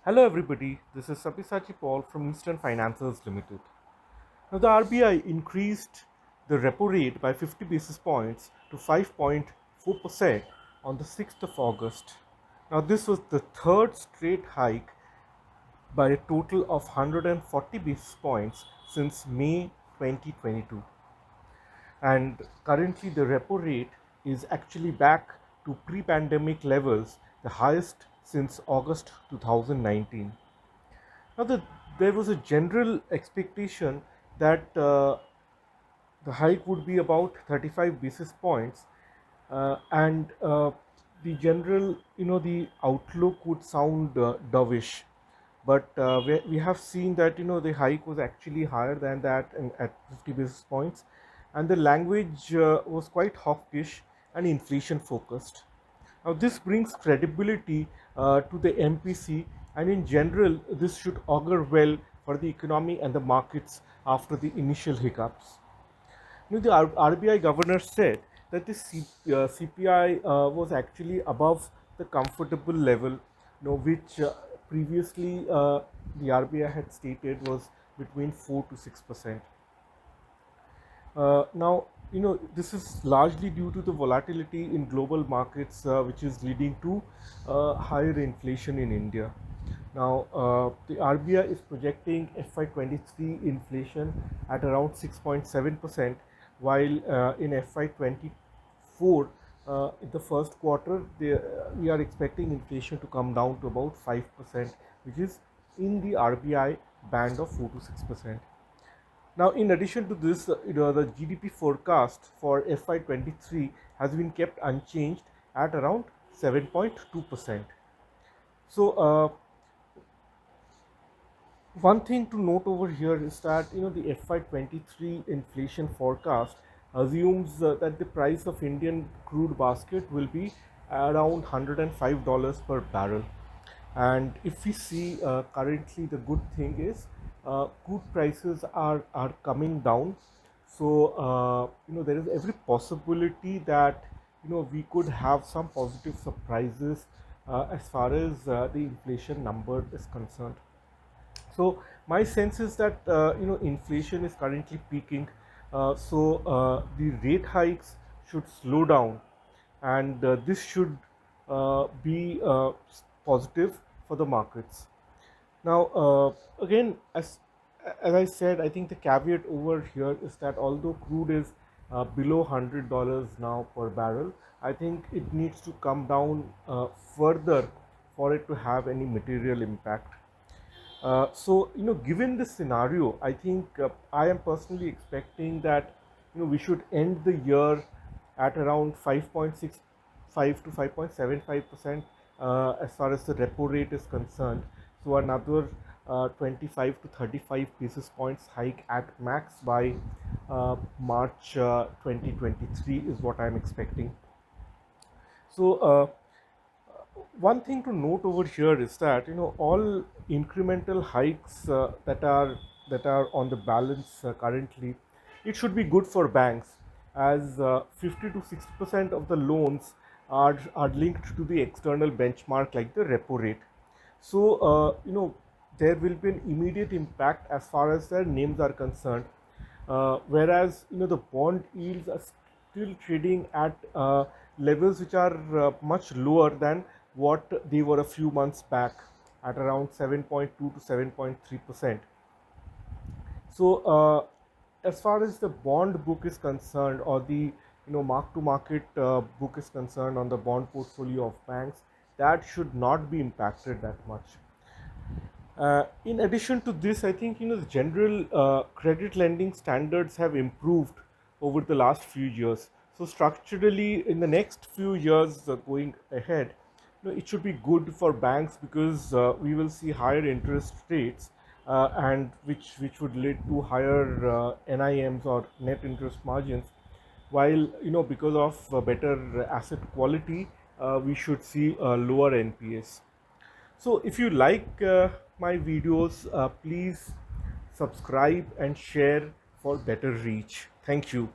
Hello everybody, this is Sabyasachi Paul from Eastern Financiers Limited. Now the RBI increased the repo rate by 50 basis points to 5.4% on the 6th of August. Now this was the third straight hike by a total of 140 basis points since May 2022. And currently the repo rate is actually back to pre-pandemic levels, the highest since August 2019. Now, there was a general expectation that the hike would be about 35 basis points, and the general, the outlook would sound dovish. But we have seen that the hike was actually higher than that, and at 50 basis points, and the language was quite hawkish and inflation focused. Now, this brings credibility to the MPC, and in general, this should augur well for the economy and the markets after the initial hiccups. The RBI governor said that the CPI was actually above the comfortable level, which previously the RBI had stated was between 4 to 6%. Now, this is largely due to the volatility in global markets, which is leading to higher inflation in India. Now, the RBI is projecting FY23 inflation at around 6.7%, while in FY24, in the first quarter, we are expecting inflation to come down to about 5%, which is in the RBI band of 4 to 6%. Now, in addition to this, the GDP forecast for FY23 has been kept unchanged at around 7.2%. So, one thing to note over here is that the FY23 inflation forecast assumes that the price of Indian crude basket will be around $105 per barrel. And if we see currently, the good thing is crude prices are coming down. So there is every possibility that we could have some positive surprises as far as the inflation number is concerned. So my sense is that inflation is currently peaking, so the rate hikes should slow down, and this should be positive for the markets. Now, again, as I said, I think the caveat over here is that although crude is below $100 now per barrel, I think it needs to come down further for it to have any material impact. So, given this scenario, I think I am personally expecting that we should end the year at around 5.65 to 5.75% as far as the repo rate is concerned. So, another 25 to 35 basis points hike at max by March 2023 is what I am expecting. So, one thing to note over here is that all incremental hikes that are on the balance currently, it should be good for banks, as 50 to 60% of the loans are linked to the external benchmark like the repo rate. So there will be an immediate impact as far as their names are concerned, whereas the bond yields are still trading at levels which are much lower than what they were a few months back, at around 7.2 to 7.3%. So as far as the bond book is concerned, or the mark to market book is concerned on the bond portfolio of banks, that should not be impacted that much. In addition to this, I think the general credit lending standards have improved over the last few years. So structurally, in the next few years going ahead, it should be good for banks, because we will see higher interest rates, and which would lead to higher NIMs, or net interest margins. While because of better asset quality, we should see lower NPS. So if you like my videos, please subscribe and share for better reach. Thank you.